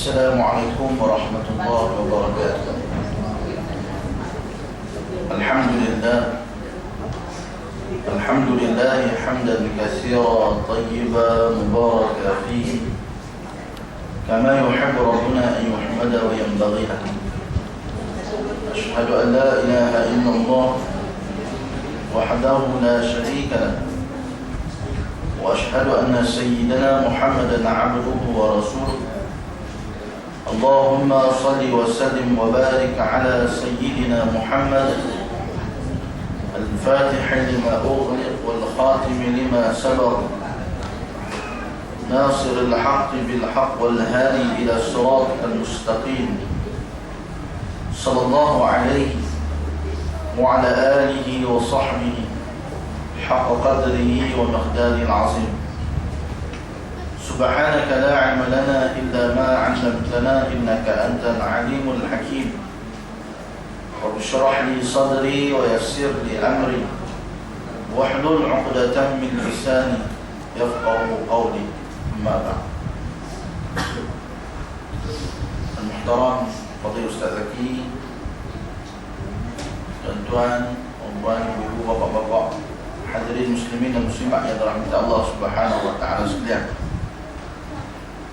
السلام عليكم ورحمة الله وبركاته. الحمد لله حمدا كثيرا طيبا مباركا فيه كما يحب ربنا أن يحمد وينبغي له. أشهد أن لا إله إلا الله وحده لا شريك له، وأشهد أن سيدنا محمدا عبده ورسوله. اللهم صل وسلم وبارك على سيدنا محمد الفاتح لما أغلق والخاتم لما سبق ناصر الحق بالحق والهادي إلى الصراط المستقيم صلى الله عليه وعلى آله وصحبه حق قدره ومقداره العظيم. سبحانك لا علم لنا إلا ما علمتنا إنك أنت العليم الحكيم. رب اشرح لي صدري ويسر لي أمري واحلل عقدة من لساني يفقه قولي. أما بعد. المحترم فضيل Ustaz Zaki, tuan-tuan, puan-puan, ibu, bapak-bapak, hadirin muslimin dan muslimat yang dirahmati Allah Subhanahu wa taala sekalian.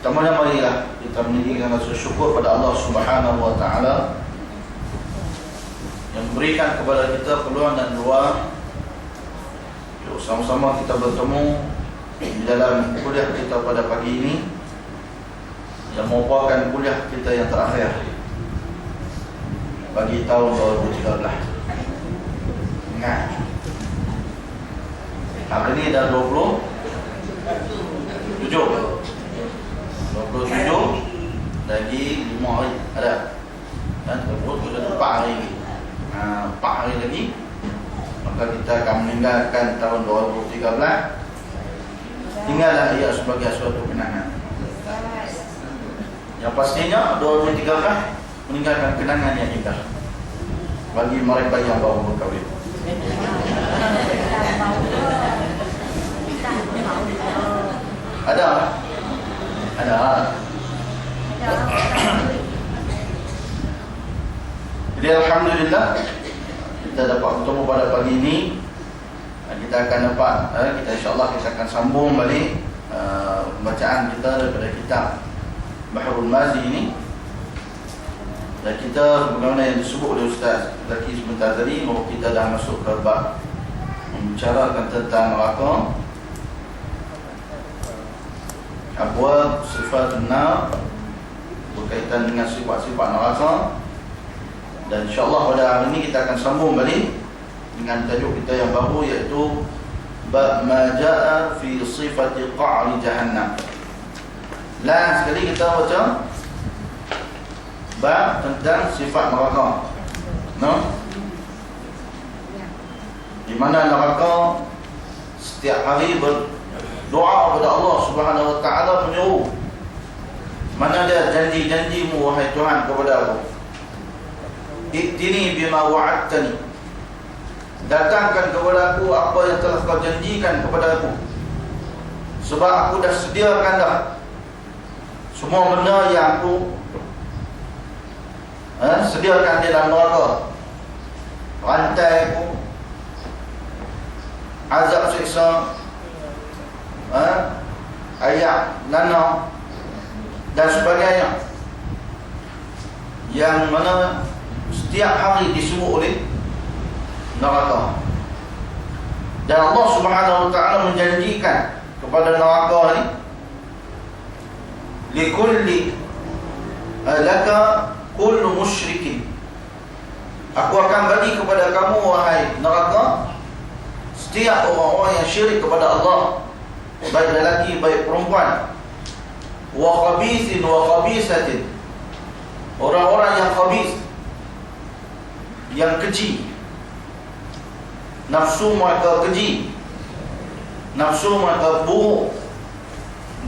Pertama, marilah kita meninggikan rasa syukur pada Allah Subhanahu wa taala yang memberikan kepada kita peluang dan ruang untuk sama-sama kita bertemu di dalam kuliah kita pada pagi ini, yang merupakan kuliah kita yang terakhir bagi tahun 2013. Ingat, hari ini dah 27 lagi 5 hari ada, dan tersebut sudah 4 hari lagi. 4 hari lagi maka kita akan meninggalkan tahun 2013. Tinggallah ia sebagai suatu kenangan. Yang pastinya 2013 meninggalkan kenangan yang indah bagi mereka yang baru berkahwin. Ada. Jadi alhamdulillah kita dapat bertemu pada pagi ini. Kita akan dapat, kita insyaAllah kita akan sambung balik pembacaan kita daripada kitab Bahrul Mazi ini. Dan kita, bagaimana yang disebut oleh Ustaz Zaki sebentar tadi, bahawa kita dah masuk ke bab membicarakan tentang neraka, abwab sifatun nar, berkaitan dengan sifat-sifat neraka. Dan insyaAllah pada hari ini kita akan sambung balik dengan tajuk kita yang baru, iaitu bab ma jaa fi sifati qa'ri jahannam. Lain sekali kita baca bab tentang sifat neraka, di mana neraka setiap hari berdoa kepada Allah Subhanahu wa taala, menyeru, mana ada janji-janjimu wahai Tuhan kepada aku, Ittini bima wa'adtani, datangkan kepada aku apa yang telah kau janjikan kepada aku, sebab aku dah sediakan dah semua benda yang aku sediakan di dalam neraka. Rantai aku, azab siksa, ayak nanau dan sebagainya, yang mana setiap hari disebut oleh neraka. Dan Allah Subhanahu wa taala menjanjikan kepada neraka ni, likulli laka kullu musyrikin, aku akan bagi kepada kamu wahai neraka setiap orang-orang yang syirik kepada Allah, baik lelaki baik perempuan, wa khabithin wa khabisatin, orang-orang yang khabith, yang keji, nafsu mereka keji, nafsu mereka buruk.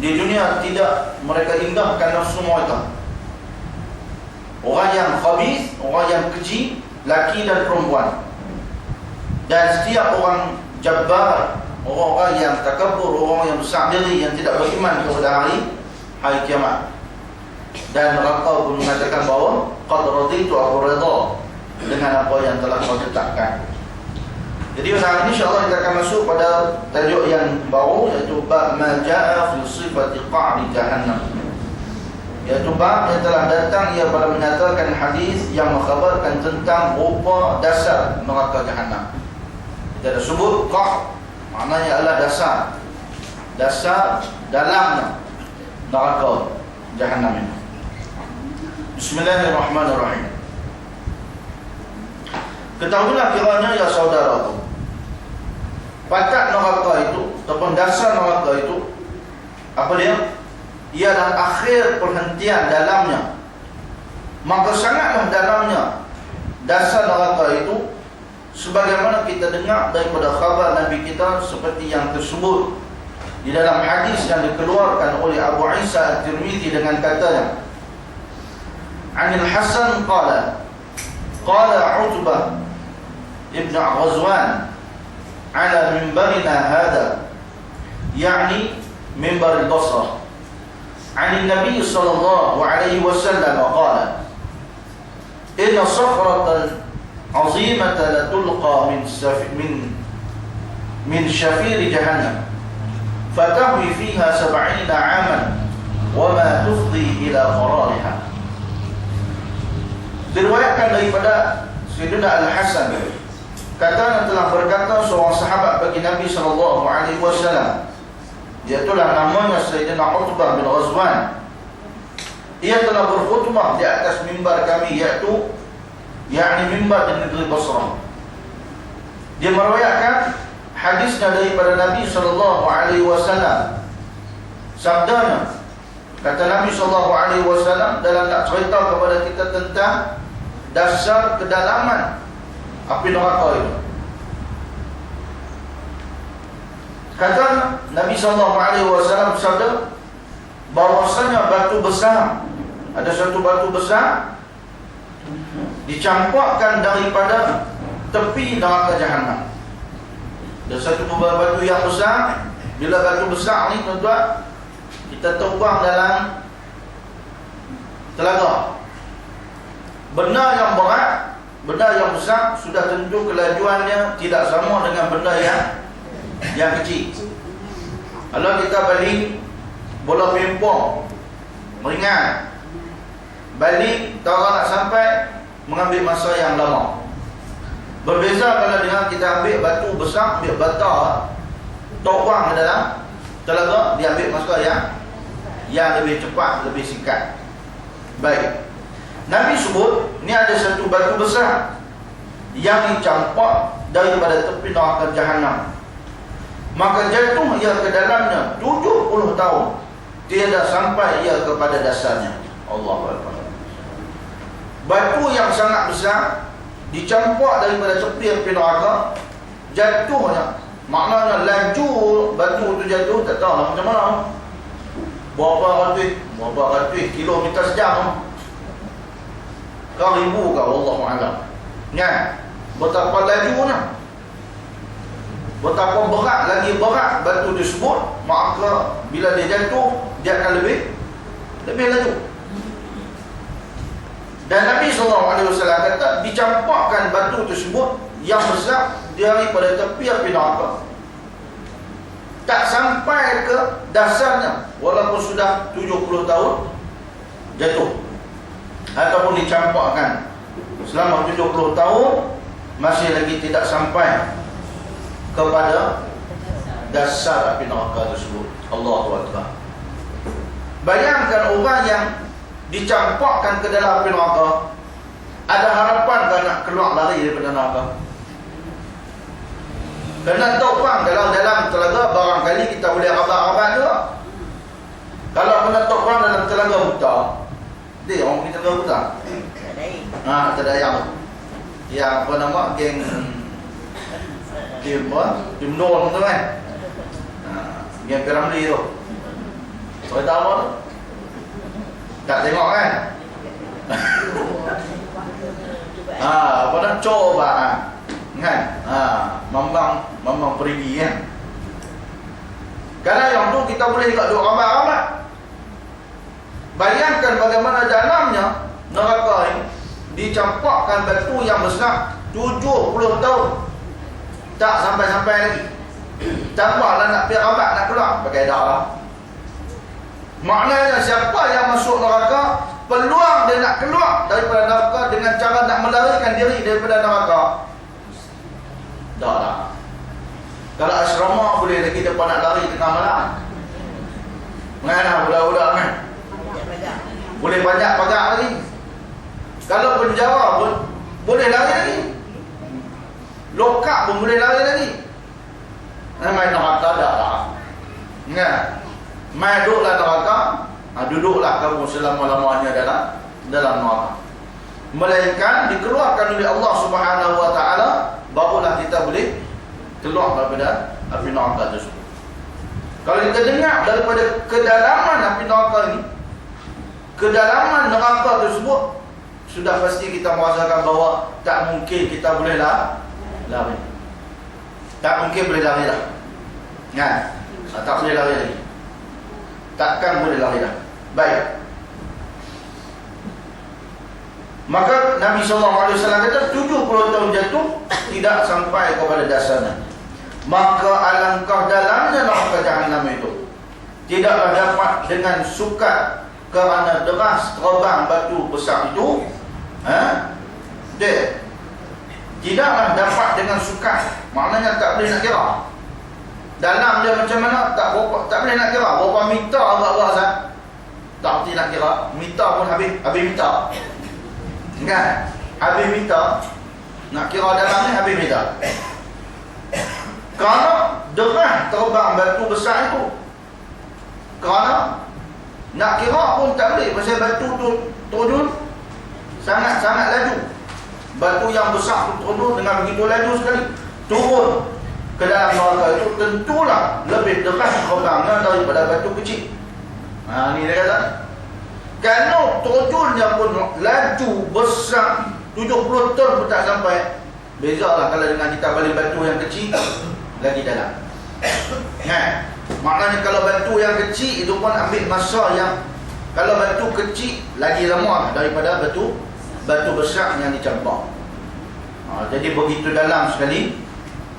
Di dunia tidak mereka indahkan nafsu mereka. Orang yang khabith, orang yang keji, laki dan perempuan. Dan setiap orang jabbar, orang-orang yang takabur, orang yang besar diri, yang tidak beriman kepada hari kiamat. Dan neraka pun mengatakan bahawa qad raditu, aku redha dengan apa yang telah kau tetapkan. Jadi hari ini insya-Allah kita akan masuk pada tajuk yang baru, iaitu bab ma jaa fi sifati qa'di jahannam. Iaitu bab yang telah datang ia pada menyatakan hadis yang mengkhabarkan tentang rupa dasar neraka jahannam. Kita dah sebut qa', maknanya adalah dasar. Dasar dalamnya neraka jahannam ini. Bismillahirrahmanirrahim. Ketahuilah kiranya ya saudaraku, pangkat neraka itu ataupun dasar neraka itu apa dia? Ia adalah akhir perhentian dalamnya. Maka sangatlah dalamnya dasar neraka itu, sebagaimana kita dengar daripada khabar Nabi kita seperti yang tersebut di dalam hadis yang dikeluarkan oleh Abu Isa At-Tirmidzi dengan katanya, Anil Hasan qala Utbah ibn Ghazwan ala mimbarina hadha, yani mimbar al-Basrah, عن النبي صلى الله عليه وسلم قال إن صخرة عظيمة لتلقى من شفير جهنم فتهوي فيها 70 عاما وما تفضي إلى قرارها. Diriwayatkan daripada Sayyidina Al-Hasan, katanya telah berkata seorang sahabat bagi Nabi SAW, iaitulah namanya Sayyidina Utbah bin Ghazwan. Ia telah berkhutbah di atas mimbar kami, iaitu mimbar di negeri Basrah. Dia meriwayatkan hadisnya daripada Nabi SAW. Sabdanya, kata Nabi SAW dalam nak cerita kepada kita tentang dasar kedalaman api neraka itu. Kata Nabi SAW bersabda bahwasanya batu besar, ada satu batu besar dicampakkan daripada tepi neraka jahanam. Ada satu batu yang besar. Bila batu besar ni tuan-tuan, kita tumpang dalam telaga, benda yang berat, benda yang besar, sudah tentu kelajuannya tidak sama dengan benda yang kecil. Kalau kita balik bola pingpong meringan, balik tak nak sampai, mengambil masa yang lama. Berbeza kalau dengan kita ambil batu besar, ambil bata, topang ke dalam telaga, dia ambil masa yang lebih cepat, lebih singkat. Baik, Nabi sebut ni ada satu batu besar yang dicampak daripada tepi neraka jahanam, maka jatuh ia ke dalamnya 70 tahun, tiada sampai ia kepada dasarnya. Allahu Akbar. Batu yang sangat besar dicampak daripada tepi api neraka, jatuhnya, maknanya laju batu tu jatuh, tak tahu lah macam mana, berapa ratus kilometer sejam, kau ribu kau, Allahu A'lam. Kan? Betapa lajunya, betapa berat, lagi berat batu tersebut, maka bila dia jatuh, dia akan lebih laju. Dan Nabi SAW kata, dicampakkan batu tersebut yang besar daripada tepi api neraka, tak sampai ke dasarnya, walaupun sudah 70 tahun jatuh, ataupun dicampakkan selama 70 tahun, masih lagi tidak sampai kepada dasar api neraka tersebut. Allahu Akbar. Bayangkan orang yang dicampakkan ke dalam api neraka, ada harapan tak nak keluar lari daripada neraka? Kerana topang dalam telaga, barangkali kita boleh rabat-rabat juga. Kalau kena topang dalam telaga buta, dia orang pergi telaga buta, tak ada yang apa nama, geng tim Nur tu kan, geng Piramli tu, saya tahu tu, tak tengok kan? Apa nak coba kan? Memang pergi kan? Kalau yang tu kita boleh juga duk rabat-rabat. Bayangkan bagaimana dalamnya neraka ini dicampakkan batu yang besar 70 tahun. Tak sampai-sampai lagi. Tambahlah nak pergi rabat nak keluar, pakai darah. Maknanya siapa yang masuk neraka, peluang dia nak keluar daripada neraka dengan cara nak melarikan diri daripada neraka, dah lah. Kalau asrama boleh lagi depan nak lari tengah malam. Mana budak-budak kan? Boleh banyak pagak lagi. Kalau penjara pun boleh lari lagi. Lokap pun boleh lari lagi. Main neraka dah lah. Ingat, main duduklah neraka, duduklah kamu selama-lamanya dalam neraka. Melainkan dikeluarkan oleh Allah Subhanahu Wa Taala, barulah kita boleh keluar daripada api neraka tersebut. Kalau kita dengar daripada kedalaman api neraka ini, kedalaman neraka tersebut, sudah pasti kita merasakan bahawa tak mungkin kita boleh lari. Tak mungkin boleh lari dah. Kan? Tak boleh lari lagi. Takkan boleh lari dah. Baik. Maka Nabi SAW kata 70 tahun jatuh tidak sampai kepada dasarnya. Maka alangkah dalamnya neraka Jahannam itu. Tidaklah dapat dengan sukat kerana deras terbang batu besar itu. Tidaklah dapat dengan sukat. Maknanya tak boleh nak kira. Dalam dia macam mana tak boleh nak kira. Berapa meter agak-agak Azan, tak boleh nak kira. Meter pun habis meter. Kan? Habis meter. Nak kira dalam ni habis meter. Kerana deras terbang batu besar itu. Kerana nak kira pun tak boleh. Pasal batu tu turun sangat-sangat laju. Batu yang besar tu turun dengan begitu laju sekali. Turun ke dalam neraka itu tentulah lebih deras terbangnya daripada batu kecil. Ni dia kata. Kalau turunnya pun laju besar 70 ton pun tak sampai. Bezalah kalau dengan kita balik batu yang kecil lagi dalam. Maknanya kalau batu yang kecil itu pun ambil masa yang, kalau batu kecil lagi lama daripada batu besar yang dicampak. Jadi begitu dalam sekali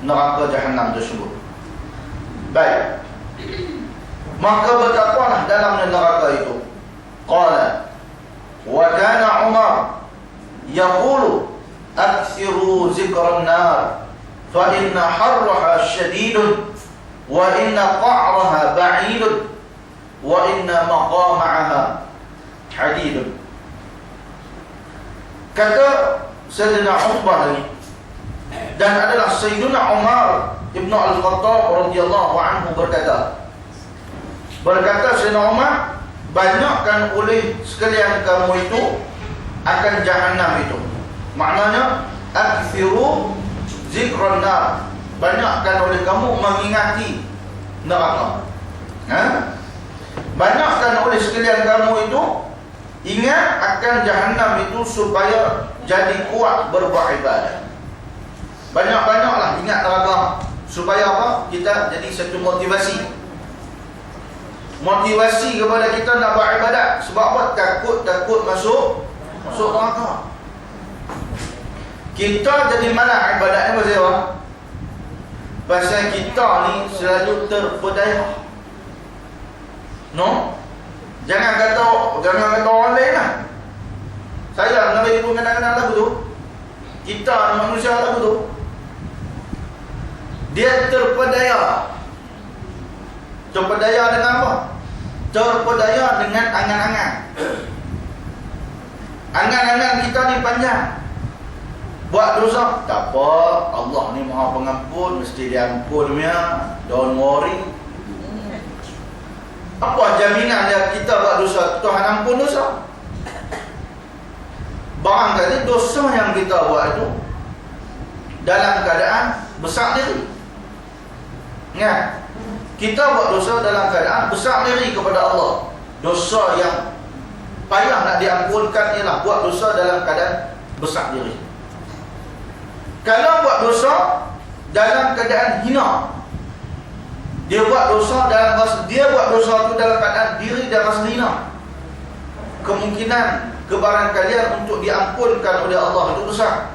neraka Jahannam tersebut. Baik. Maka betapakah dalamnya neraka itu. Qala wa kana Umar yaqulu akthiru zikran nar fa inna harraha syadidun wa inna qa'raha ba'idun wa inna maqama'aha hadidun. Kata Sayyidina Uqbah ini, dan adalah Sayyidina Umar Ibn Al-Khattab radhiyallahu anhu berkata Sayyidina Umar, banyakkan oleh sekalian kamu itu akan Jahannam itu. Maknanya akthiru zikran nar, banyakkan oleh kamu mengingati neraka. Banyakkan oleh sekalian kamu itu ingat akan Jahannam itu supaya jadi kuat berbuat ibadah. Banyak-banyaklah ingat neraka supaya apa? Kita jadi satu motivasi kepada kita nak buat ibadat. Sebab apa? Takut masuk neraka. Kita jadi malas ibadatnya pasal apa? Pasal kita ni selalu terpedaya. No? Jangan kata orang lain lah. Saya Nabi pun kenal-kenal lagu tu. Kita manusia lagu tu. Dia terpedaya. Terpedaya dengan apa? Terpedaya dengan angan-angan. Angan-angan kita ni panjang. Buat dosa, tak apa, Allah ni Maha Pengampun, mesti dia ampun punya. Don't worry. Apa jaminan dia kita buat dosa, Tuhan ampun dosa? Barangkali dosa yang kita buat itu dalam keadaan besar diri. Ingat, kita buat dosa dalam keadaan besar diri kepada Allah. Dosa yang payah nak diampunkan ialah buat dosa dalam keadaan besar diri. Kalau buat dosa dalam keadaan hina, dia buat dosa itu dalam keadaan diri dia rasa hina, kemungkinan kebarangkalian untuk diampunkan oleh Allah itu besar.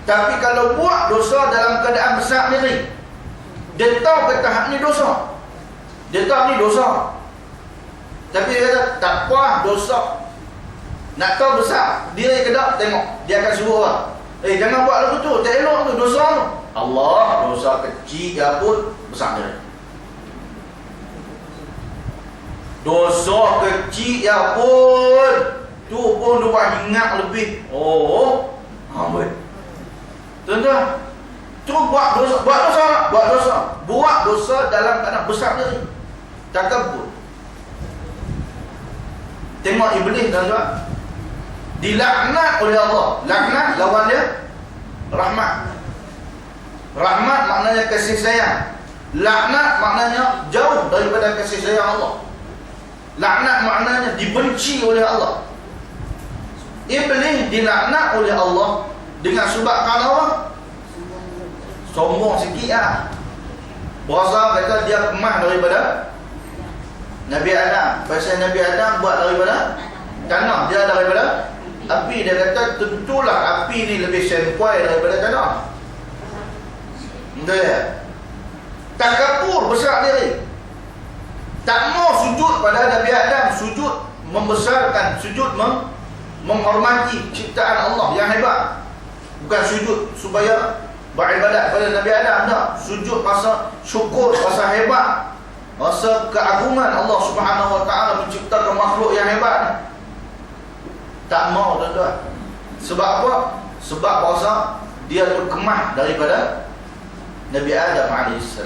Tapi kalau buat dosa dalam keadaan besar diri, dia tahu kata hak ni dosa, dia tahu ni dosa, tapi dia kata tak puas dosa, nak tahu besar diri ke tak, tengok dia akan suruh orang, jangan buat lagu tu, tak elok tu, dosa tu. Allah, dosa kecil ke pun besar diri. Dosa kecil ya pun tu pun dia buat ingat lebih. Amboi. Tuan-tuan, tu buat dosa dalam keadaan besar diri, takabur. Tengok iblis, tuan-tuan, dilaknat oleh Allah. Laknat lawan dia rahmat. Rahmat maknanya kasih sayang, laknat maknanya jauh daripada kasih sayang Allah. Laknat maknanya dibenci oleh Allah. Iblis dilaknat oleh Allah dengan sebab kalau sombong sikit lah. Berasa kata dia kemah daripada Nabi Adam. Pasal Nabi Adam buat daripada tanah, dia daripada api. Dia kata tentulah api ni lebih sempoi daripada tanah. Betul ya? Takabur, besar diri, tak mau sujud pada Nabi Adam, sujud membesarkan, sujud menghormati ciptaan Allah yang hebat. Bukan sujud supaya beribadat pada Nabi Adam, tak. Sujud rasa syukur, rasa hebat, rasa keagungan Allah Subhanahu Wa Taala menciptakan makhluk yang hebat. Tak mau, tuan-tuan. Sebab apa? Sebab rasa dia terkemah daripada Nabi Adam AS.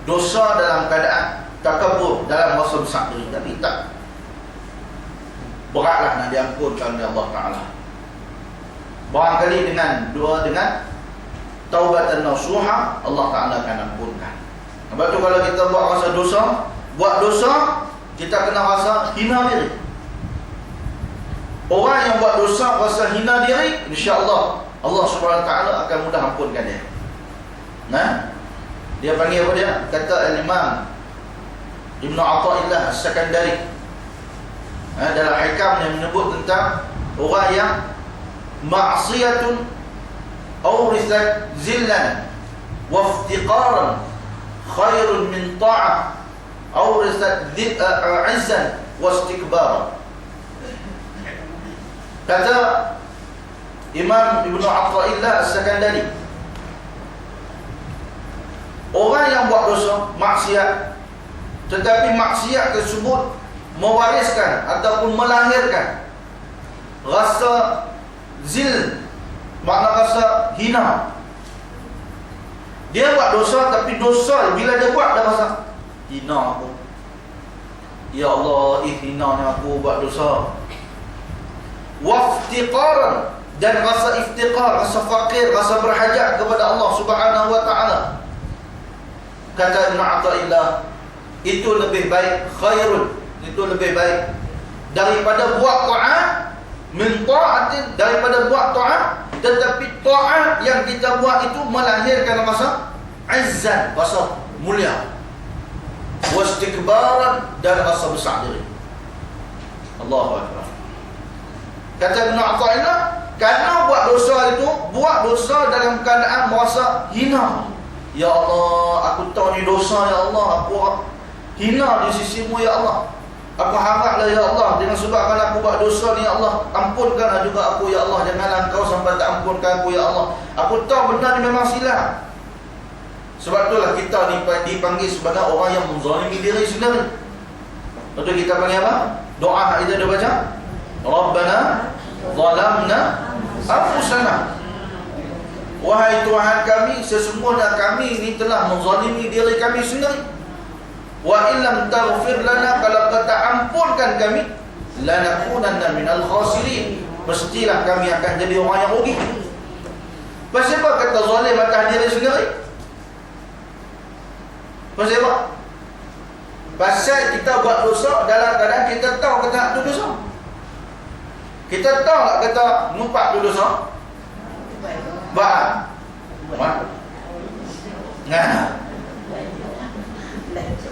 Dosa dalam keadaan takabur, dalam rasa besar diri, tapi tak beratlah nak diampunkan oleh Allah Ta'ala. Barangkali dengan taubatan nasuha, Allah Ta'ala akan ampunkan. Sebab tu kalau kita buat dosa, kita kena rasa hina diri. Orang yang buat dosa rasa hina diri, insya-Allah Allah Subhanahu Wa Ta'ala akan mudah ampunkan dia. Dia panggil apa dia? Kata Al-Imam Ibn Atha'illah As-Sakandari dalam hikam yang menyebut tentang orang yang ma'siyatun awrisat zillan wa iftiqaran khairun min ta'ah awrisat izzan wa istikbaran. Kata Imam Ibn Atha'illah As-Sakandari, orang yang buat dosa, maksiat, tetapi maksiat tersebut mewariskan ataupun melahirkan rasa zil, makna rasa hina. Dia buat dosa, tapi dosa bila dia buat dia rasa hina aku. Ya Allah, hinanya aku buat dosa. Waftiqaran, dan rasa iftiqar, rasa fakir, rasa berhajat kepada Allah Subhanahu Wa Ta'ala. Kata Ibn Atha'illah, itu lebih baik, khairun, itu lebih baik daripada buat ta'at min ta'atin, daripada buat ta'at tetapi ta'at yang kita buat itu melahirkan rasa izzan, rasa mulia, wastikbaran, dan rasa besar diri. Allahu Akbar. Kata Ibn Atha'illah, kerana buat dosa itu, buat dosa dalam keadaan merasa hina. Ya Allah, aku tahu ni dosa, ya Allah, aku hina di sisimu, ya Allah. Aku haraplah, ya Allah, dengan sebab kalau aku buat dosa ni, ya Allah, ampunkanlah juga aku, ya Allah. Janganlah Engkau sampai tak ampunkan aku, ya Allah. Aku tahu benda ni memang silap. Sebab itulah kita ni dipanggil sebagai orang yang menzalimi diri sendiri. Lepas kita panggil apa? Doa kita dia baca, Rabbana zalamna anfusana. Wahai Tuhan kami, sesungguhnya kami ini telah menzalimi diri kami sendiri. Wa illam taghfir lana, kalau Kau tak ampunkan kami, lanakunanna minal khasirin, pastilah kami akan jadi orang yang rugi. Pasal apa kata zalim atas diri sendiri? Pasal apa? Pasal kita buat dosa dalam keadaan kita tahu kata itu dosa. Kita tahu tak kata numpak itu dosa? Nah,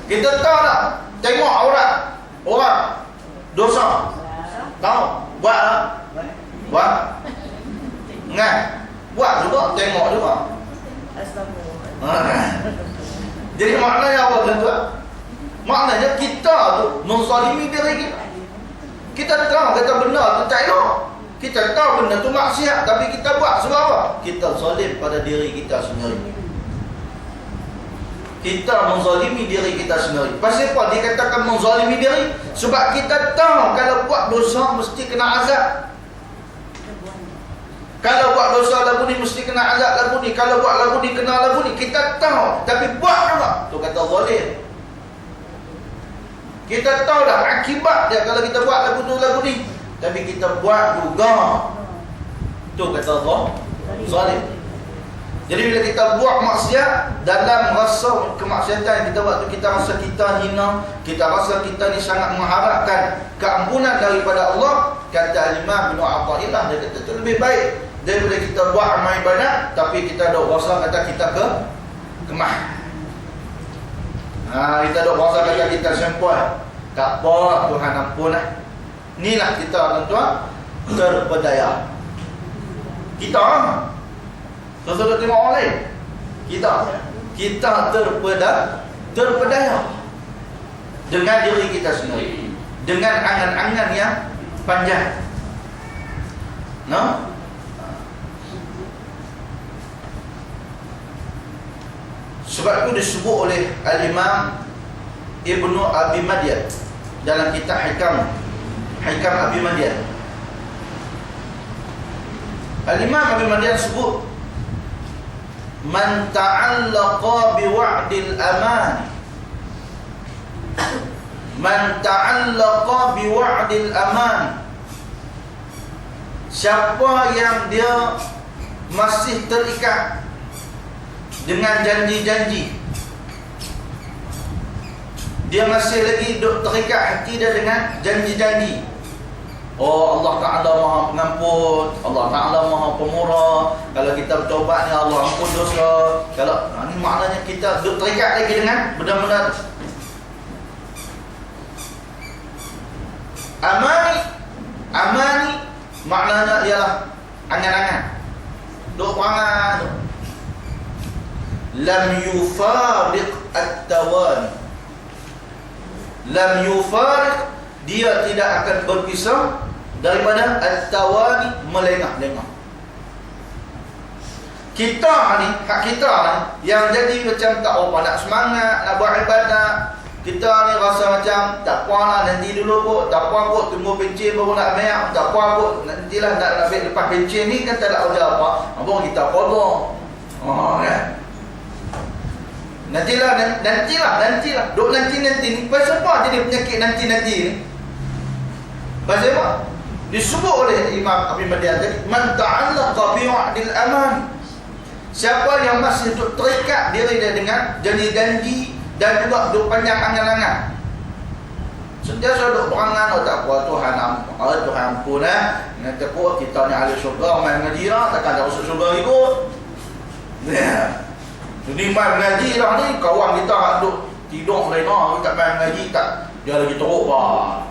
kita tahu tak tengok aurat orang dosa? Tahu? Buat tak? Buat? Ingat? Buat juga, tengok juga. Jadi maknanya apa tuan-tuan? Maknanya kita tu menzalimi diri kita. Kita tahu kata benda tu tak elok. Kita tahu benda tu maksiat, tapi kita buat sebab apa? Kita zalim pada diri kita sendiri. Kita menzalimi diri kita sendiri. Pasal apa dikatakan menzalimi diri? Sebab kita tahu kalau buat dosa mesti kena azab. Kalau buat dosa lagu ni mesti kena azab lagu ni. Kalau buat lagu ni kena lagu ni. Kita tahu, tapi buat juga. Tu kata zalim. Kita tahu dah akibat dia kalau kita buat lagu tu lagu ni, tapi kita buat juga. Tu kata zalim. Jadi bila kita buat maksiat, dalam rasa kemaksiatan yang kita buat tu, kita rasa kita hina, kita rasa kita ni sangat mengharapkan keampunan daripada Allah. Kata Imam bin Athaillah, dia kata tu lebih baik daripada kita buat amal ibadat tapi kita dok rasa kata kita kemah. Kita dok rasa kata kita sempoi. Tak apa, Tuhan ampunlah. Inilah kita tuan-tuan terpedaya. Kita sesuatu tengok orang lain. Kita terpedaya dengan diri kita sendiri, dengan angan-angan yang panjang. No? Sebab itu disebut oleh Al-Imam Ibnu Abi Madyan dalam kitab Hikam Abi Madyan. Al-Imam Abi Madyan sebut, man ta'allaqa biwa'dil aman, man ta'allaqa biwa'dil aman, siapa yang dia masih terikat dengan janji-janji, dia masih lagi terikat hati dia dengan janji-janji. Oh, Allah Ta'ala Maha Pengampun, Allah Ta'ala Maha Pemurah, kalau kita bertaubat ni Allah ampun dosa. Kalau ni maknanya kita terikat lagi dengan benda-benda amani maknanya ialah angan-angan, duk perangan. Lam yufariq at-tawani, lam yufariq, dia tidak akan berpisah daripada at-tawani, melengah-lengah. Kita ni, hak kita ni yang jadi macam tak apa nak semangat nak buat ibadat. Kita ni rasa macam tak pualah, nanti dulu kot, tak puas kot, tunggu pencen baru nak ambil, tak puas kot, nantilah nak ambil lepas pencen ni kan tak ada kerja apa. Apa kita qada. Kan? Nantilah. Duk nanti ni. Pasal apa jadi penyakit nanti ni? Pasal apa? Disebut oleh Imam Abi Madyan tadi, man ta'allaqa bi'adil aman, siapa yang masih duk terikat diri dia dengan janji-janji dan juga duk panjang angan-angan, sentiasa duk berangan, oh tak apa Tuhan ampun nanti apa kita ni ahli syurga, main mengaji lah, takkan tak masuk syurga ikut. Jadi main mengaji lah ni, kawan kita duk tidur lena, tak main mengaji, tak dia lagi teruk bah.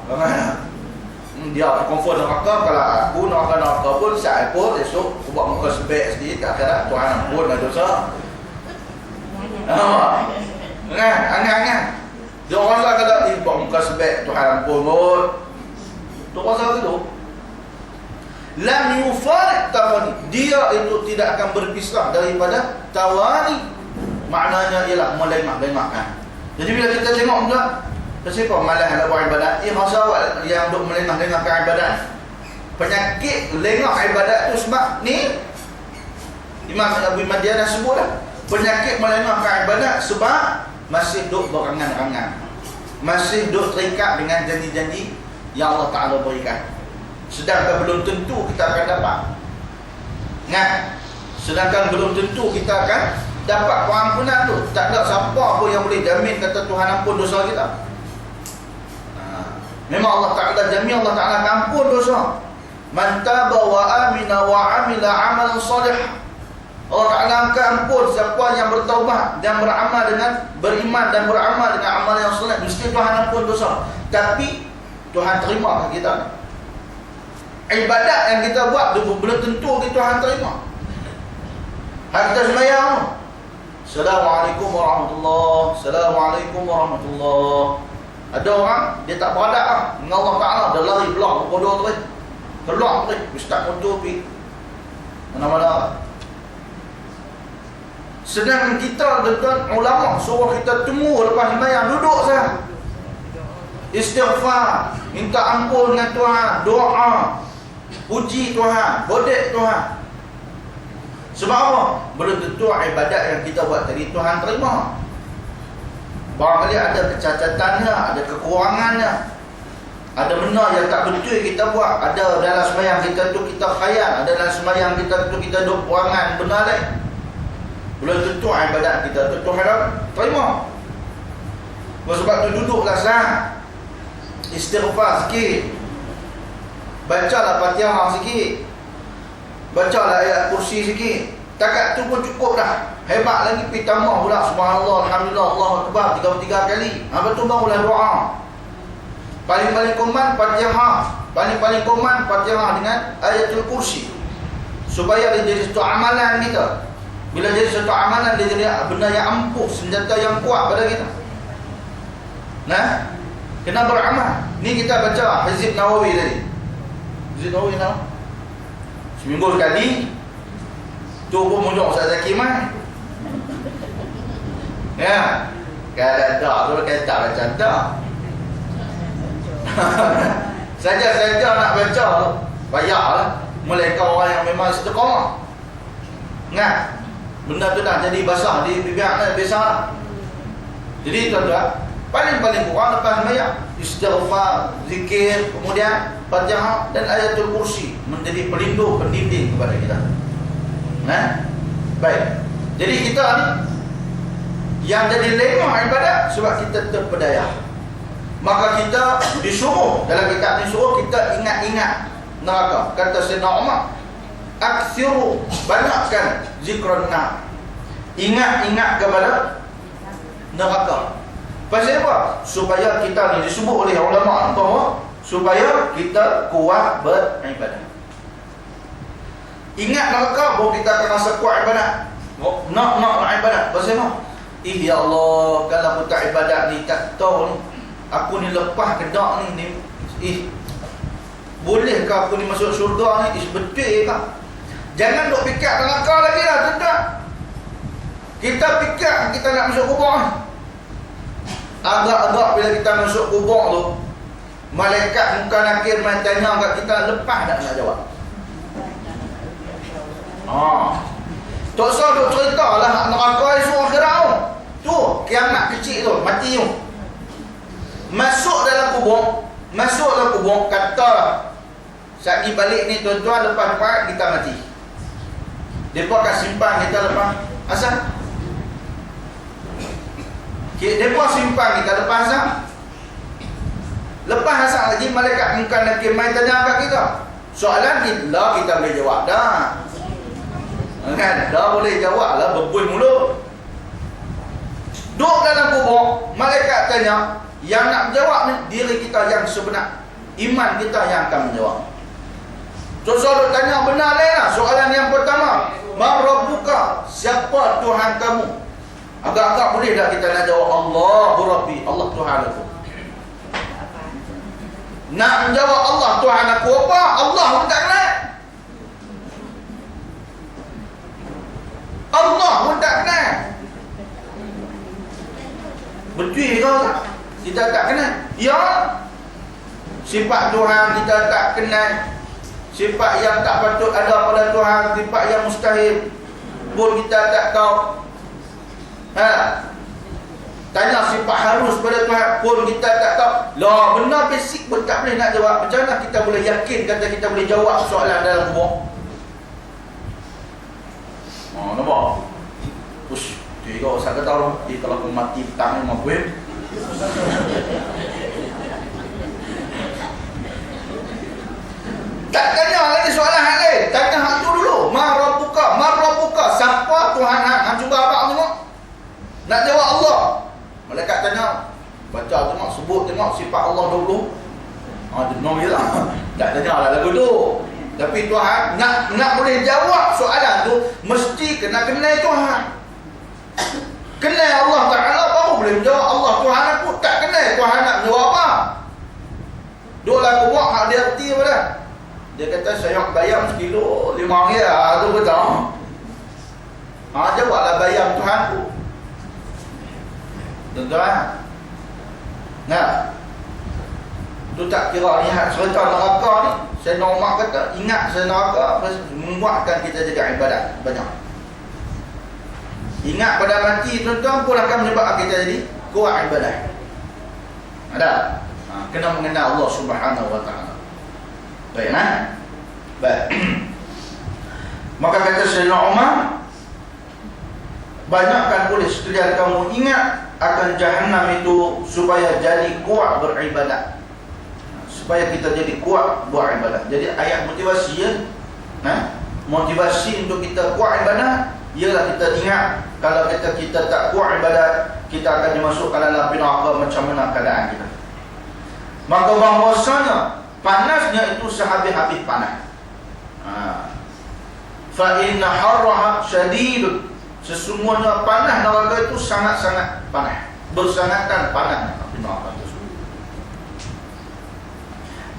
Dia confirm neraka, kalau aku neraka pun saya pun esok aku buat muka sebek sedikit, tak kira Tuhan ampun lah dosa. Angan-angan. Dia orang rasa kalau buat muka sebek Tuhan ampun pun. Tu rasa gitu. Lam yufariq tawani, dia itu tidak akan berpisah daripada tawani. Maknanya ialah melengah-lengahkan. Jadi bila kita tengok pula, siapa malas nak buat ibadat, masa awak yang duk melengah-lengahkan ibadat. Penyakit lengah ibadat tu sebab ni Imam Abi Madyan dah sebut dah. Penyakit melengahkan ibadat sebab masih duk berangan-angan, masih duk terikat dengan janji-janji yang Allah Ta'ala berikan. Sedangkan belum tentu kita akan dapat. Sedangkan belum tentu kita akan dapat pengampunan tu. Tak ada siapa pun yang boleh jamin kata Tuhan ampun dosa kita. Memang Allah Ta'ala jamin, Allah Ta'ala ampun dosa. Man taba wa amina wa amila amalan salih, Allah Ta'ala akan ampun siapa yang bertaubat dan beramal dengan beriman dan beramal dengan amal yang soleh, mesti Tuhan ampun dosa. Tapi Tuhan terima kita? Ibadat yang kita buat belum tentu Tuhan terima. Hari kita sembahyang, Assalamualaikum warahmatullahi, Assalamualaikum warahmatullahi. Ada orang dia tak beradak dengan Allah Ta'ala, dah lari keluar bodoh tu, keluar tu, ustaz motor pergi mana-mana. Sedangkan kita dengan ulama suruh kita tunggu lepas sembahyang, duduk saja, istighfar, minta ampun dengan Tuhan, doa, puji Tuhan, bodek Tuhan. Sebab apa? Belum tentu ibadat yang kita buat tadi Tuhan terima. Barangkali ada kecacatannya, ada kekurangannya, ada benda yang tak betul kita buat. Ada dalam sembahyang kita tu kita khayal, ada dalam sembahyang kita tu kita duk kurangan benda lain. Belum tentu ibadat kita tu Tuhan terima. Sebab tu duduklah sah, istighfar sikit, bacalah Fatihah sikit, bacalah ayat kursi sikit. Takat tu pun cukup dah. Hebat lagi pergi tambah pula subhanallah, alhamdulillah, Allahu akbar 33 kali. Lepas tu barulah doa. Paling-paling koman Fatihah, paling-paling koman Fatihah dengan ayatul kursi, supaya dia jadi satu amalan kita. Bila jadi satu amalan, dia jadi benda yang ampuh, senjata yang kuat pada kita. Nah, kena beramal. Ni kita baca Hizib Nawawi tadi. Hizib Nawawi tahu? Seminggu sekali. Tu pun muncul Ustaz Zaki mai. Ya. Kalau tak tu kata macam tak. Saja-saja nak baca tu payahlah. Mereka orang yang memang istiqamah. Nah, benda tu dah jadi basah di bibir dah biasa. Jadi tuan-tuan, paling-paling kurang lepas sembahyang istighfar, zikir, kemudian Fatihah dan ayatul kursi menjadi pelindung pendinding kepada kita. Nah, baik. Jadi kita ni yang jadi lemah ibadat sebab kita terpedaya. Maka kita disuruh, dalam kitab ni suruh kita ingat-ingat neraka. Kata Sayyidina Umar, akthiru, banyakkan zikran nar. Ingat-ingat kepada neraka. Pasal apa? Supaya kita ni disebut oleh ulama bahawa supaya kita kuat beribadah. Ingat neraka baru kita akan rasa kuat ibadat. Nak ibadat. Pasal apa? Ya Allah, kalau aku tak ibadat ni, tak tahu ni, aku ni lepas kedak ni, bolehkah aku ni masuk syurga ni? Betul ke? Jangan duk fikir neraka lagi lah, tuan-tuan. Kita fikir kita nak masuk kubur ni. Agak-agak bila kita masuk kubur tu, malaikat muka nakir main tanya kat kita, lepas tak nak jawab? Tak usah duk cerita lah neraka esok akhirat tu. Kiamat kecil tu, mati tu. Masuk dalam kubur, kata saat ni balik ni tuan-tuan, lepas kita mati. Mereka akan simpan kita lepas asal. Mereka simpan kita lepas asal. Lepas asal lagi malaikat muka nakir main tanya kat kita. Soalan kita boleh jawab dah. Kan? Dah boleh jawab lah, berbuih mulut. Duduk dalam kubur, malaikat tanya, yang nak menjawab ni diri kita yang sebenar, iman kita yang akan menjawab. Soalan tanya benar lah. Soalan yang pertama, man rabbuka, siapa Tuhan kamu? Agak-agak boleh tak kita nak jawab Allahu Rabbi, Allah Tuhan aku. Nak menjawab Allah Tuhan aku apa? Allah pun tak kenal. Allah pun tak kenal. Betul ke tak? Kita tak kenal. Ya, sifat Tuhan kita tak kenal. Sifat yang tak patut ada pada Tuhan, sifat yang mustahil pun kita tak tahu. Tanya sifat harus pada Tuhan pun kita tak tahu. Lah, benar basic pun tak boleh nak jawab. Macam mana kita boleh yakin kata kita boleh jawab soalan dalam kubur? Nampak? Ush, dia kau usah kata orang, kalau aku mati petang ni mampu. Tak tanya lagi soalan hal lain. Tanya hal tu dulu. Ma rabbuka, siapa Tuhan hang? Cuba abang tengok. Nak jawab Allah. Malaikat tanya, baca tengok, sebut tengok sifat Allah dulu. Dengar je lah. Tak dengar lah lagu tu. Tapi Tuhan nak boleh jawab soalan tu, mesti kena kenal Tuhan. Kenal Allah Ta'ala baru boleh menjawab. Allah Tuhan aku tak kenal Tuhan nak menjawab apa. Duk lagu buat hak dia erti apa dah. Dia kata saya bayam sekilo 5 ringgit tu betul. Jawablah bayam Tuhan tu. Tuan-tuan. Nah, tu tak kira lihat cerita neraka ni. Sayyidina Umar kata, ingat saya neraka membuatkan kita jaga ibadat banyak. Ingat pada mati tuan-tuan pun akan menyebabkan kita jadi kuat ibadat. Ada? Kena mengenal Allah Subhanahu wa taala. Baik, baik. Maka kata Sayyidina Umar, banyakkan boleh sekalian kamu ingat akan Jahannam itu supaya jadi kuat beribadat, supaya kita jadi kuat buat ibadat. Jadi ayat motivasi ya, motivasi untuk kita kuat ibadat ialah kita ingat kalau kita tak kuat ibadat, kita akan dimasukkan dalam neraka macam mana keadaan kita. Maka bahawasanya panasnya itu sehabis-habis panas. Fa inna harraha syadid. Sesungguhnya panas neraka itu sangat-sangat panas. Bersangatan panas api neraka tersebut.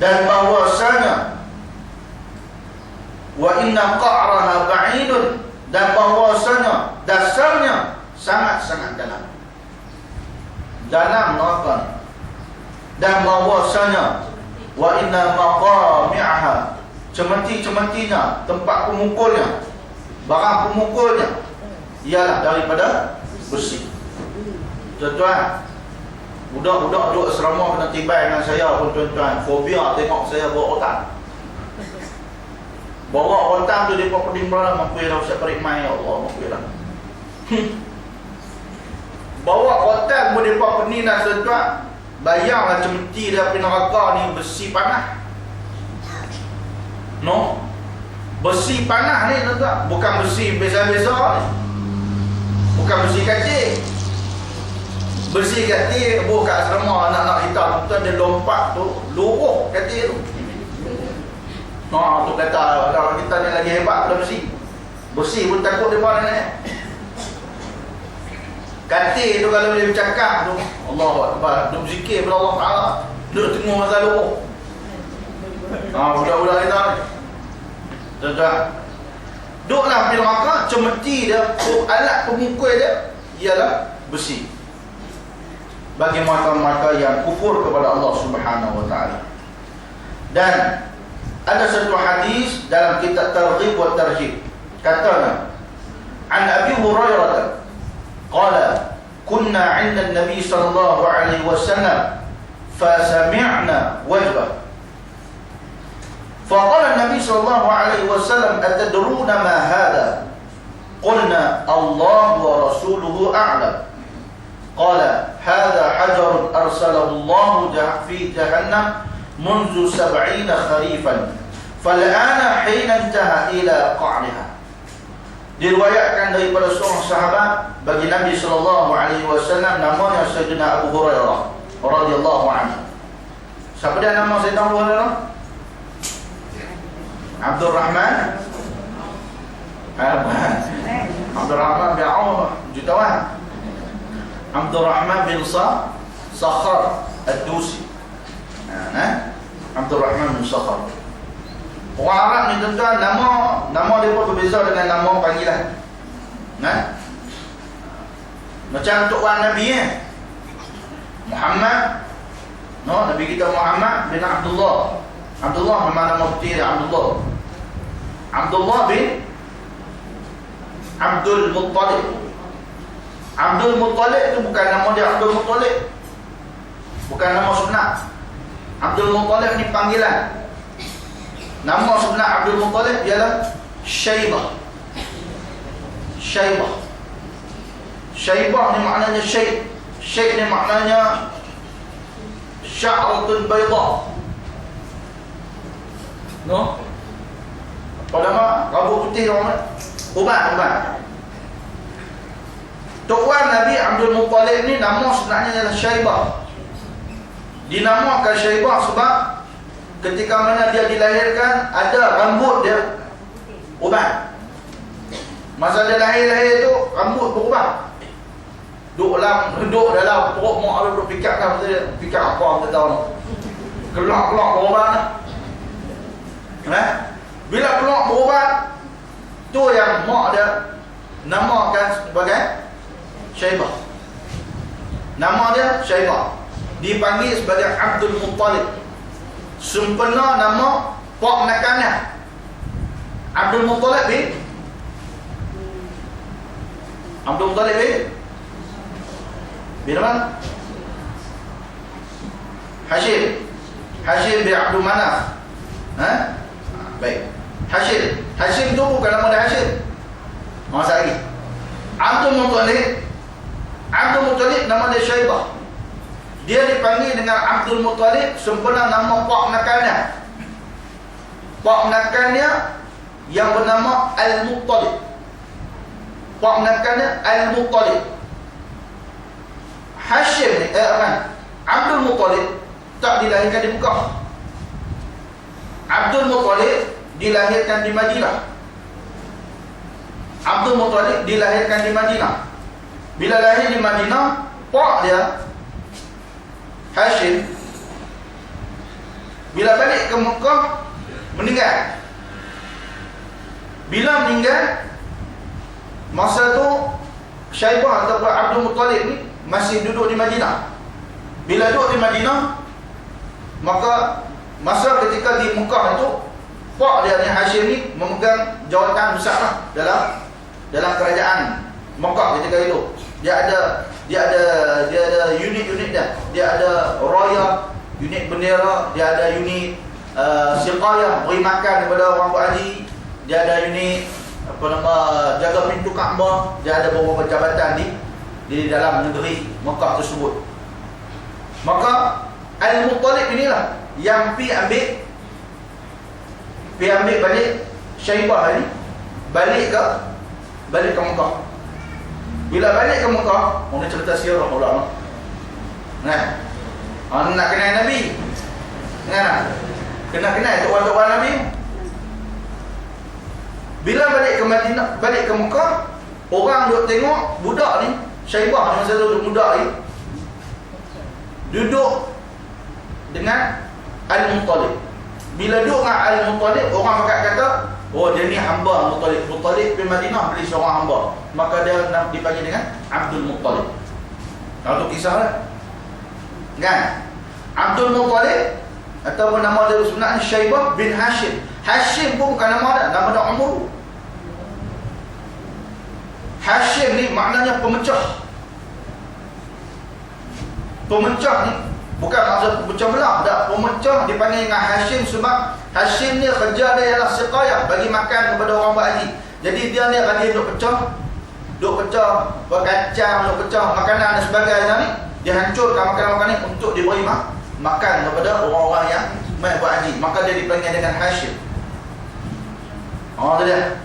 Dan bahwasanya wa inna qa'raha ba'idun, dan bahwasanya dasarnya sangat-sangat dalam. Dalam neraka. Dan bahwasanya wa inna maqami'aha, cemeti-cemetinya, tempat pemukulnya, barang pemukulnya ialah daripada besi. Tuan-tuan, budak-budak duduk asrama kena tibai dengan saya pun tuan-tuan, fobia tengok saya bawa otak. Bawa otak tu dia peding belah mampu dah usah tarik mai, ya Allah mampu dah. Bawa otak pun dia pening dah tuan-tuan. Bayanglah cemeti dia api neraka ni besi panas. No. Besi panas ni tuan-tuan, bukan besi biasa-biasa ni. Bukan besi katil. Besi katil buka asrama anak-anak hitam tu dia lompat tu luruh katil tu. Tu kata kalau kita ni lagi hebat pada besi. Besi pun takut dia mana ni. Katil tu kalau dia bercakap tu, Allahu Akbar, dia berzikir kepada Allah Taala, dia tengok masa luruh. Budak-budak kita ni. Tuan-tuan, duduklah di neraka, cemeti dia, alat pemukul dia ialah besi. Bagi mereka-mereka yang kufur kepada Allah Subhanahu wa taala. Dan ada satu hadis dalam kitab Targhib wa Tarhib, katanya an Abi Hurairah qala kunna 'inda an-nabi sallallahu alaihi wasallam fa sami'na wajbah. فقال النبي صلى الله عليه وسلم أتدرون ما هذا؟ قلنا الله ورسوله أعلم. قال هذا حجر أرسله الله في جهنم منذ 70 خريفا فالآن حين انتهى إلى قعرها. Diriwayatkan daripada seorang sahabat bagi Nabi sallallahu alaihi wasallam, namanya Sayyidina Abu Hurairah radhiyallahu anhu. Siapa dia nama Sayyidina Abu Hurairah? Abdul Rahman bin Auf jutawan. Abdul Rahman bin Sakhar Ad-Dusi. Abdul Rahman bin Sakhar. Orang Arab ni tuan-tuan, nama dia pun berbeza dengan nama panggilan. Macam untuk orang Nabi Muhammad. Nabi kita Muhammad bin Abdullah. Abdullah memang nama putih Abdullah. Abdullah bin Abdul Muttalib. Abdul Muttalib itu bukan nama dia Abdul Muttalib, bukan nama sebenar. Abdul Muttalib ni panggilan. Nama sebenar Abdul Muttalib ialah Syaibah. Syaibah. Syaibah ni maknanya syekh. Syekh ni maknanya sya'ratun bayda. No? Apa nama? Rambut putih orang ubat. Tuan Nabi Abdul Muttalib ni nama sebenarnya adalah Syaibah. Dinamakan Syaibah sebab ketika mana dia dilahirkan, ada rambut dia ubat. Masa dia lahir tu rambut berubah. Duduk dalam perut mak dia berfikirkan fikir apa kita tahu. Kelak berubah nah. Bila kelak berubah, tu yang mak dia namakan sebagai Syaibah. Nama dia Syaibah. Dipanggil sebagai Abdul Muttalib. Sempena nama pak menakannya Abdul Muttalib bin mana? Hashim bin Abdul Manaf. Baik. Hashim tu bukan nama dia Hashim. Masa lagi Abdul Muttalib nama dia Syaibah. Dia dipanggil dengan Abdul Muttalib sempena nama pak menakannya. Pak menakannya yang bernama Al-Muttalib. Pak menakannya Al-Muttalib. Hashim ni Abdul Muttalib tak dilahirkan di Mekah. Abdul Muttalib dilahirkan di Madinah. Abdul Muttalib dilahirkan di Madinah. Bila lahir di Madinah, pak dia Hashim bila balik ke Mekah meninggal. Bila meninggal, masa tu Syaibah ataupun Abdul Muttalib ni masih duduk di Madinah. Bila duduk di Madinah, maka masa ketika di Mekah itu, pak dia ni Hashim ni memegang jawatan besar lah dalam kerajaan Mekah ketika itu. Dia ada unit-unit dia. Dia ada raya, unit bendera, dia ada unit siqayah, beri makan kepada orang berhaji. Dia ada unit jaga pintu Kaabah. Dia ada beberapa jabatan di dalam negeri Mekah tersebut. Maka Al-Muttalib inilah yang pi ambil balik Syaibah ni balik ke Mekah. Bila balik ke Mekah, orang cerita sirah pula. Nah, nak kenal Nabi. Nah, kenal tuan-tuan Nabi. Bila balik ke Madinah, balik ke Mekah, orang duk tengok budak ni, Syaibah masa tu budak ni duduk dengan Al-Muttalib. Bila duduk dengan Al-Muttalib, orang kata, oh dia ni hamba Muttalib bin Madinah, beli seorang hamba. Maka dia dipanggil dengan Abdul Muttalib. Kalau tu kisah lah kan. Abdul Muttalib ataupun nama dia sebenarnya Syaibah bin Hashim. Hashim pun bukan nama dia, nama dia Umur. Hashim ni maknanya pemecah. Pemecah ni bukan maksud pecah belah, tak. Pemecah dipanggil dengan Hashim sebab Hashim ni kerja dia ialah siqayah, bagi makan kepada orang berhaji. Jadi dia ni kalau dia duk pecah berkacang, duk pecah makanan dan sebagainya ni, dia hancurkan makanan-makanan ni untuk diberi makan kepada orang-orang yang mai berhaji. Maka dia dipanggil dengan Hashim. Tu dia.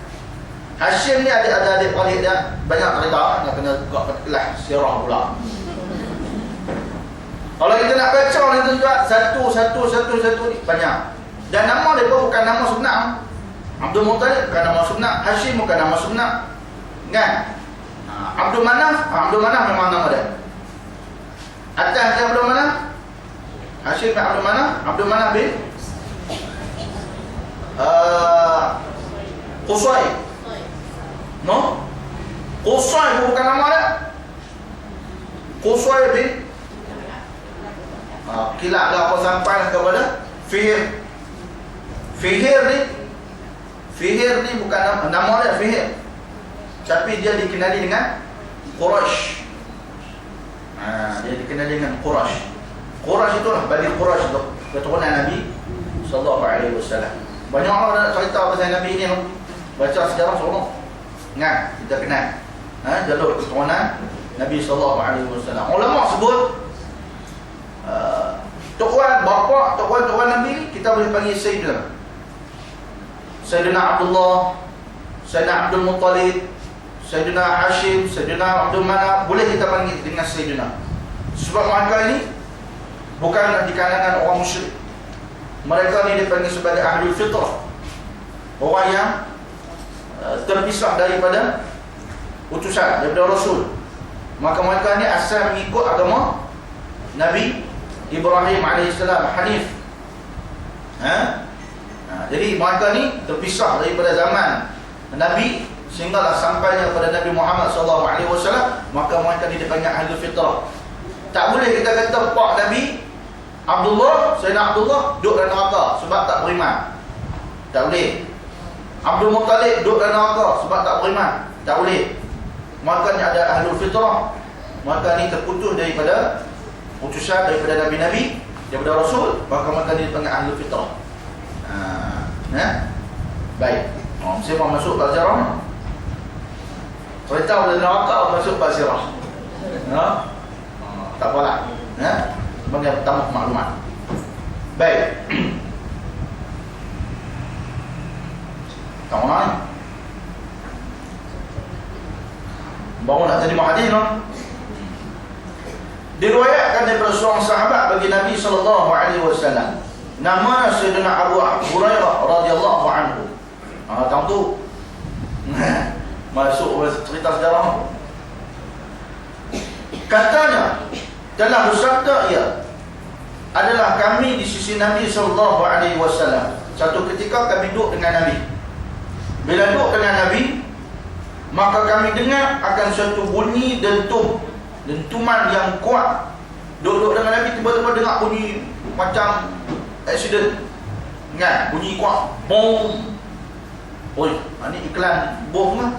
Hashim ni ada adik-adik dia banyak cerita, nak kena buka kelas sirah pula. Kalau kita nak baca ni tuan-tuan, satu ni banyak. Dan nama dia pun bukan nama sebenar. Abdul Muttalib bukan nama sebenar, Hashim bukan nama sebenar. Kan? Abdul Manaf memang nama dia. Atas dia Abdul Manaf, Hashim bin Abdul Manaf bin Qusay. No? Qusay bukan nama dia. Qusay bin kilap dah apa sampai kepada Fihir ni bukan nama dia Fihir, tapi dia dikenali dengan Quraisy. Dia dikenali dengan Quraisy. Quraisy itulah Bani Quraisy tu, keturunan Nabi sallallahu alaihi wasallam. Banyak orang nak cerita pasal Nabi ni, baca sejarah semua. Ingat, kita kenal jalur keturunan Nabi sallallahu alaihi wasallam. Ulama sebut tuan Nabi kita boleh panggil Sayyidina Abdullah, Sayyidina Abdul Muttalib, Sayyidina Hashim, Sayyidina Abdul Manaf, boleh kita panggil dengan Sayyidina. Sebab mereka ini bukan di kalangan orang musyrik. Mereka ni dipanggil sebagai ahlul fitrah, orang yang terpisah daripada utusan, daripada Rasul. Maka mereka ni asal mengikut agama Nabi Ibrahim AS, Hanif. Jadi mereka ni terpisah daripada zaman Nabi sehinggalah sampainya kepada Nabi Muhammad SAW. Maka mereka ni dipanggil ahlul fitrah. Tak boleh kita kata pak Nabi Abdullah, Sayyidina Abdullah duduk dalam neraka sebab tak beriman. Tak boleh. Abdul Muttalib duduk dalam neraka sebab tak beriman. Tak boleh. Maka ni ada ahlul fitrah. Maka ni terputus daripada utusan, daripada Nabi-Nabi, daripada Rasul. Maka mereka ni dipanggil ahlul fitrah. Baik. Saya mau masuk ke sejarah. Cerita dari neraka masuk ke sejarah. Tak apalah. Sebagai pertama maklumat. Baik. Kamu nak? Baru nak terima hadis no? Diriwayatkan daripada seorang sahabat bagi Nabi SAW. Nama Sayyidina Abu Hurairah radhiyallahu anhu. Tahu tu? Masuk cerita sejarah. Katanya, telah bersabda ia, adalah kami di sisi Nabi SAW. Satu ketika kami duduk dengan Nabi. Bila duduk dengan Nabi, maka kami dengar akan satu bunyi dentuman yang kuat. Duduk dengan Nabi, tiba-tiba dengar bunyi macam accident. Ingat, bunyi kuat. Boom. Oi, ini iklan bom lah.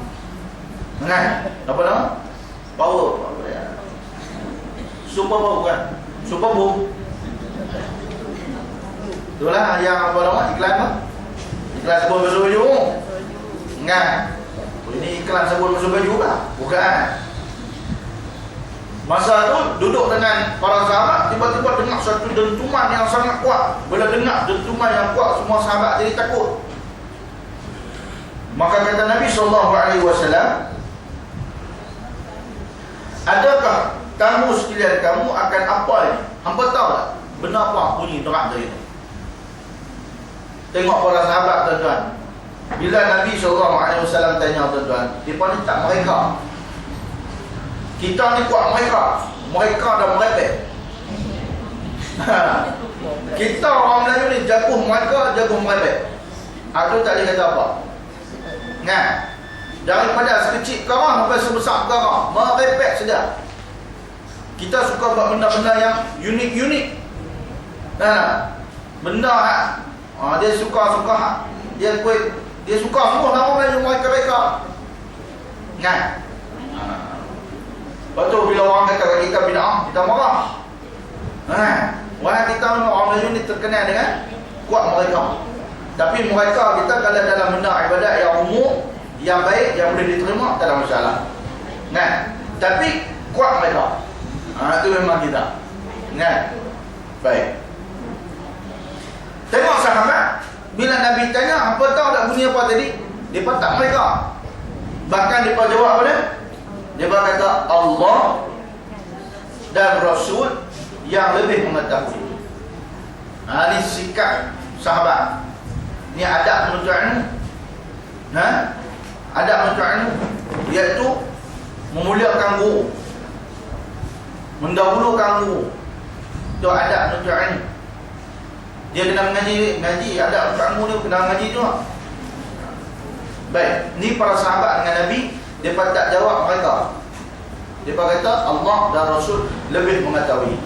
Ingat, apa nama? Power. Super Bowl kan? Super Bowl. Itulah yang apa nama? Iklan apa? Iklan sabun basuh baju. Ingat. Ini iklan sabun basuh baju lah. Bukan. Masa tu duduk dengan para sahabat, tiba-tiba dengar satu dentuman yang sangat kuat. Bila dengar dentuman yang kuat, semua sahabat jadi takut. Maka kata Nabi SAW, adakah kamu sekalian kamu akan apa ini? Hampa tahu tak? Benar apa bunyi derak dari itu? Tengok para sahabat tuan-tuan. Bila Nabi SAW tanya tuan-tuan, mereka ni tak mereka. Kita ni kuat mereka. Mereka dah merepek. Kita orang Melayu ni jago mereka, jago merepek. Aku tak boleh kata apa. Ingat, daripada sekecil karang sampai sebesar karang, merepek saja. Kita suka buat benda-benda yang unik-unik. Benda dia suka dia suka semua nama Melayu mereka. Ingat. Lepas tu bila orang kata kita bid'ah, kita marah. Orang kita orang Melayu ni terkenal dengan kuat mereka. Tapi mereka kita kalau dalam benda ibadat yang umum, yang baik, yang boleh diterima, tak ada masalah. Tapi kuat mereka. Itu memang kita. Ingat. Baik. Tengok sahabat, bila Nabi tanya, apa tahu tak bunyi apa tadi? Dia tak mereka. Bahkan dia jawab apa dia? Dia kata Allah dan Rasul yang lebih mengetahui. Ini sikap sahabat. Ini adab menuntut ilmu. Adab menuntut ilmu, iaitu memuliakan guru, mendahulukan guru. Itu adab menuntut ilmu. Dia kena mengaji adab menuntut ilmu ni kena mengaji juga. Baik, ni para sahabat dengan Nabi, dia tak jawab mereka. Dia kata Allah dan Rasul lebih mengetahui.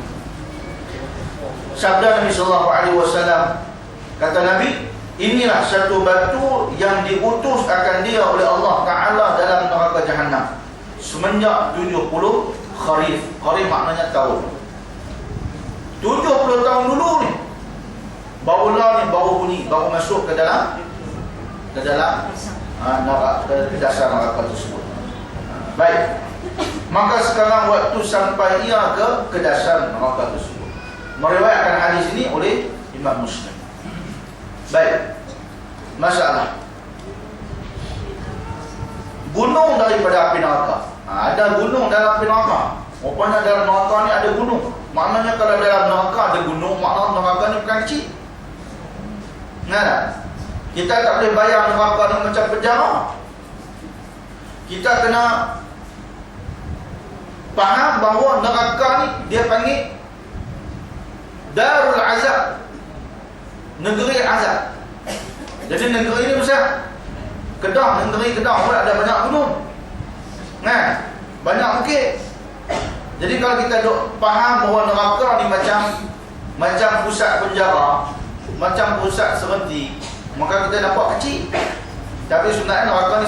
Sabda Nabi SAW, kata Nabi, inilah satu batu yang diutus akan dia oleh Allah Ta'ala dalam neraka Jahannam semenjak 70 kharif. Kharif maknanya tahun. 70 tahun dulu ni barulah ni baru bunyi, baru masuk ke dalam neraka, ke dasar neraka tersebut. Baik. Maka sekarang waktu sampai ia ke dasar neraka tersebut. Meriwayatkan hadis ini oleh Imam Muslim. Baik. Masalah gunung daripada api neraka. Ada gunung dalam api neraka. Rupanya dalam neraka ni ada gunung. Maknanya kalau dalam neraka ada gunung, maknanya neraka ni bukan kecil. Nah, kita tak boleh bayang neraka ni macam penjara. Kita kena faham bahawa neraka ni dia panggil Darul Azab, negeri azab. Jadi negeri ni besar. Kedah, negeri Kedah pun ada banyak gunung, kan? Banyak bukit. Jadi kalau kita duk faham bahawa neraka ni macam pusat penjara, macam pusat serenti, maka kita nampak kecil. Tapi sebenarnya neraka ni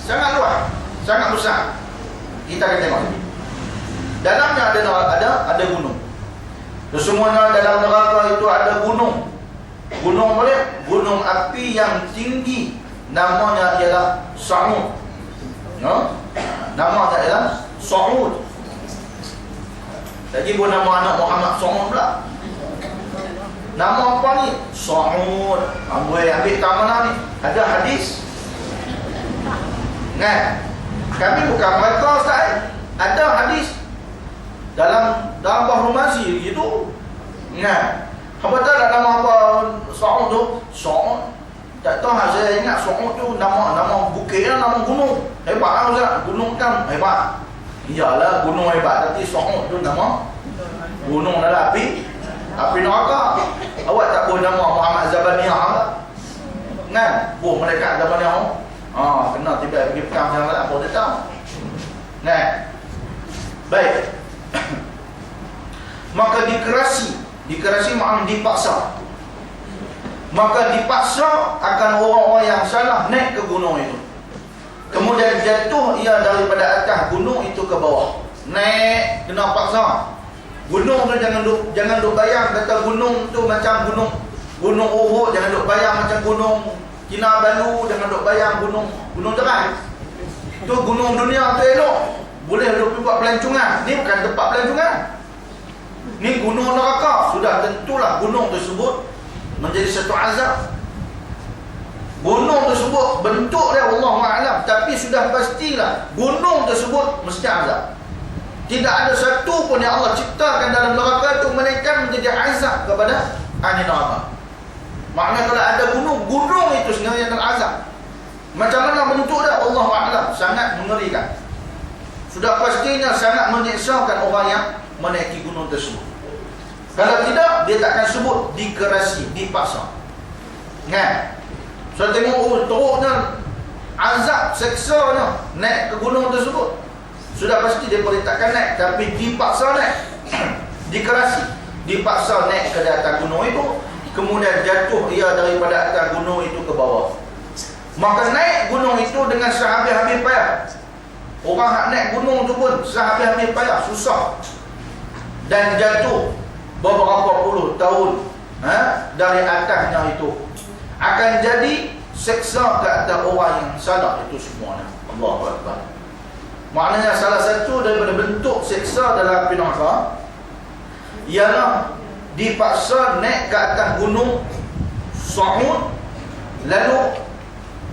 sangat luas, sangat besar. Kita akan tengok. Dalamnya ada gunung. Semuanya dalam neraka itu ada gunung. Gunung boleh, gunung api yang tinggi, namanya ialah Sa'ud. No? Namanya ialah Sa'ud. Lagi pun nama anak Muhammad Sa'ud pula. Nama apa ni? Sa'ud. Ambil tak mana ni? Ada hadis. Kan? Kami bukan mereka Ustaz. Ada hadis dalam Bahru Mazi gitu. Kan? Apa tahu tak nama apa Sa'ud tu? Sa'ud. Tak tahu, saya ingat Sa'ud tu nama bukitnya, nama gunung. Hebat lah Ustaz. Gunung kan hebat. Iyalah gunung hebat, tapi Sa'ud tu nama gunung dalam api neraka. Awak tak boleh nama Muhammad Zabaniyah tak? Kan? Malaikat Zabaniyah. Kena tiba pergi perang yang tak apa dia tahu. Kan? Baik. Maka dikerasi maknanya dipaksa. Maka dipaksa akan orang-orang yang salah naik ke gunung itu. Kemudian jatuh ia daripada atas gunung itu ke bawah. Naik kena paksa. Gunung tu jangan duk bayang kata gunung tu macam gunung Uhud, jangan duk bayang macam gunung Kinabalu, jangan duk bayang gunung Terai. Tu gunung dunia tu elok. Boleh duk buat pelancongan. Ni bukan tempat pelancongan. Ni gunung neraka. Sudah tentulah gunung tersebut menjadi satu azab. Gunung tersebut bentuk dia Allahu'alam, tapi sudah pastilah gunung tersebut mesti azab. Tidak ada satu pun yang Allah ciptakan dalam neraka itu melainkan menjadi azab kepada ahli neraka. Maknanya kalau ada gunung itu sebenarnya adalah azab. Macam mana bentuk dia Allahu'alam, sangat mengerikan. Sudah pastinya sangat menyiksakan orang yang menaiki gunung tersebut. Kalau tidak, dia takkan sebut dikerasi, dipaksa. Kan? So tengok teruknya azab, seksanya naik ke gunung tersebut. Sudah pasti dia perintahkan naik, tapi dipaksa naik. Dikerasi, dipaksa naik ke atas gunung itu, kemudian jatuh ia daripada atas gunung itu ke bawah. Maka naik gunung itu dengan sehabis-habis payah. Orang hak naik gunung tu pun sehabis-habis payah, susah. Dan jatuh beberapa puluh tahun dari atasnya itu. Akan jadi seksa ke atas orang yang salah itu semuanya. Allahu Akbar. Maknanya salah satu daripada bentuk seksa dalam api neraka ialah dipaksa naik ke atas gunung Sa'ud, lalu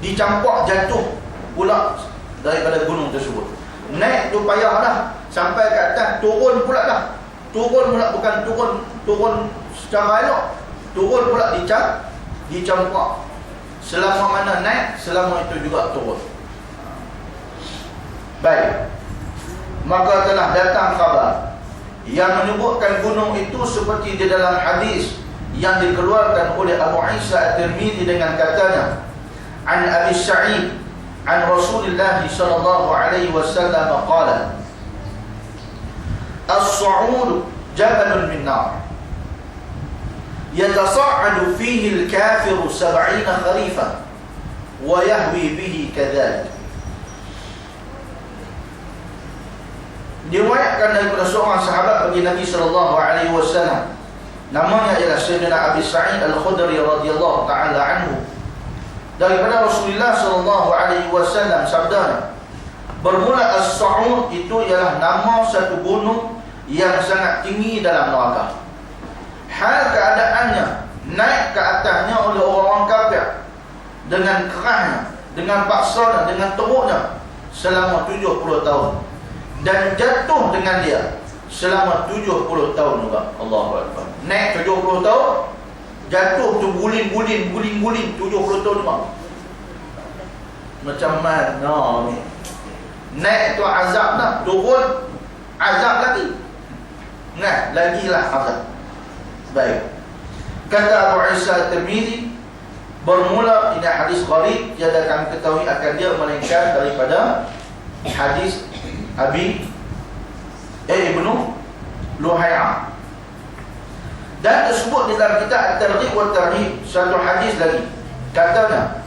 dicampak jatuh pula daripada gunung tersebut. Naik tu payah dah, sampai ke atas turun pula dah. Turun pula bukan turun secara elok, turun pula dicampak. Selama mana naik, selama itu juga turun. Baik. Maka telah datang khabar yang menyebutkan gunung itu seperti di dalam hadis yang dikeluarkan oleh Abu Isa At-Tirmidzi dengan katanya, an Abi Sa'id an Rasulullah sallallahu alaihi wasallam qala, as-su'ud jabalun min nar yatasa'adu fihi al-kafiru 70 kharifan wa yahwi bihi kadhalik. Diriwayatkan daripada seorang sahabat bagi Nabi sallallahu alaihi wasallam, namanya ialah Sayyidina Abi Sa'id Al-Khudri radhiyallahu taala anhu, daripada Rasulullah sallallahu alaihi wasallam sabdanya, bermula as-Sa'ud itu ialah nama satu gunung yang sangat tinggi dalam neraka. Hal keadaannya naik ke atasnya oleh orang-orang kafir dengan kerahnya, dengan paksanya, dengan teruknya selama 70 tahun, dan jatuh dengan dia selama 70 tahun juga. Allahu Akbar. Naik 70 tahun, Jatuh tu guling 70 tahun bang. Macam mana ni? Naik tu azab dah, turun azab lagi. Nah, lagilah azab. Baik. Kata Abu Isa Tirmizi, bermula ini hadis gharib, tiada kami ketahui akan dia melainkan daripada hadis Ibnu Luhay'ah. Dan tersebut di dalam kitab At-Targhib wa Tarhib, satu hadis lagi. Katanya